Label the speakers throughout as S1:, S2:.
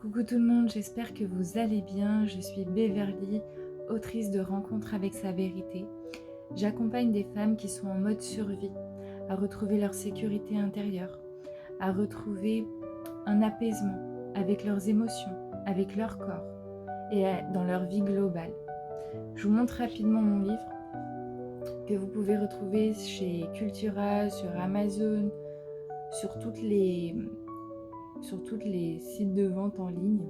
S1: Coucou tout le monde, j'espère que vous allez bien. Je suis Beverly, autrice de Rencontre avec sa vérité. J'accompagne des femmes qui sont en mode survie, à retrouver leur sécurité intérieure, à retrouver un apaisement avec leurs émotions, avec leur corps et dans leur vie globale. Je vous montre rapidement mon livre que vous pouvez retrouver chez Cultura, sur Amazon, sur toutes les sites de vente en ligne.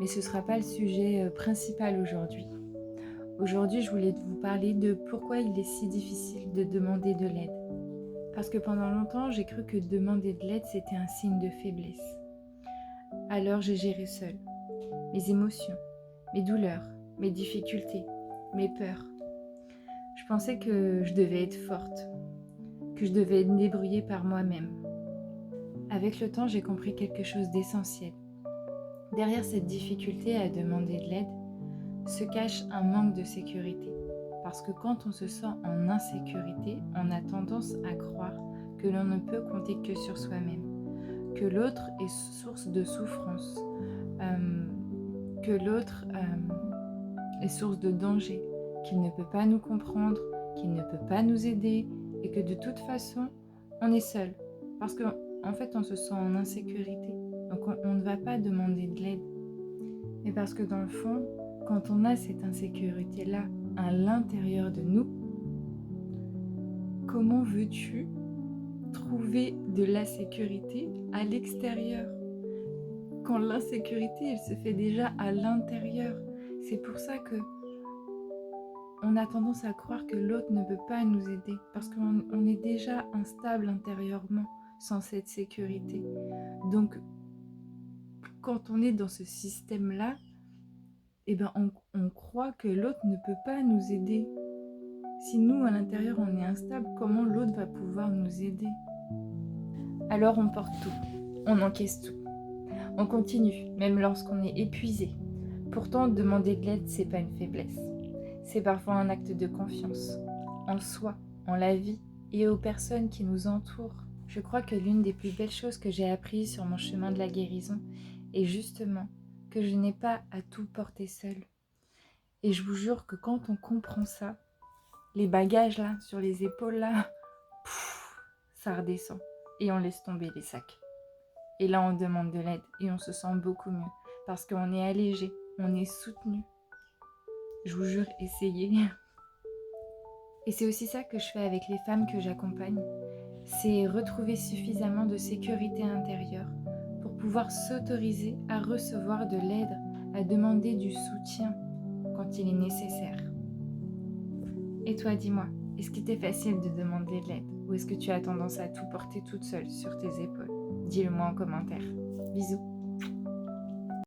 S1: Mais ce ne sera pas le sujet principal aujourd'hui. Aujourd'hui, je voulais vous parler de pourquoi il est si difficile de demander de l'aide. Parce que pendant longtemps, j'ai cru que demander de l'aide, c'était un signe de faiblesse. Alors j'ai géré seule mes émotions, mes douleurs, mes difficultés, mes peurs. Je pensais que je devais être forte, que je devais me débrouiller par moi-même. Avec le temps, j'ai compris quelque chose d'essentiel. Derrière cette difficulté à demander de l'aide, se cache un manque de sécurité. Parce que quand on se sent en insécurité, on a tendance à croire que l'on ne peut compter que sur soi-même, que l'autre est source de souffrance, que l'autre est source de danger, qu'il ne peut pas nous comprendre, qu'il ne peut pas nous aider et que de toute façon, on est seul. Parce qu'en fait, on se sent en insécurité. Donc on ne va pas demander de l'aide. Mais parce que dans le fond, quand on a cette insécurité-là à l'intérieur de nous, comment veux-tu trouver de la sécurité à l'extérieur? Quand l'insécurité, elle se fait déjà à l'intérieur. C'est pour ça que on a tendance à croire que l'autre ne peut pas nous aider, parce qu'on est déjà instable intérieurement sans cette sécurité. Donc, quand on est dans ce système-là, eh ben on croit que l'autre ne peut pas nous aider. Si nous, à l'intérieur, on est instable, comment l'autre va pouvoir nous aider? Alors on porte tout, on encaisse tout, on continue, même lorsqu'on est épuisé. Pourtant, demander de l'aide, c'est pas une faiblesse. C'est parfois un acte de confiance en soi, en la vie et aux personnes qui nous entourent. Je crois que l'une des plus belles choses que j'ai apprises sur mon chemin de la guérison est justement que je n'ai pas à tout porter seule. Et je vous jure que quand on comprend ça, les bagages là, sur les épaules là, ça redescend. Et on laisse tomber les sacs. Et là, on demande de l'aide et on se sent beaucoup mieux. Parce qu'on est allégé, on est soutenu. Je vous jure, essayez. Et c'est aussi ça que je fais avec les femmes que j'accompagne. C'est retrouver suffisamment de sécurité intérieure pour pouvoir s'autoriser à recevoir de l'aide, à demander du soutien quand il est nécessaire. Et toi, dis-moi, est-ce qu'il t'est facile de demander de l'aide ou est-ce que tu as tendance à tout porter toute seule sur tes épaules? Dis-le moi en commentaire. Bisous.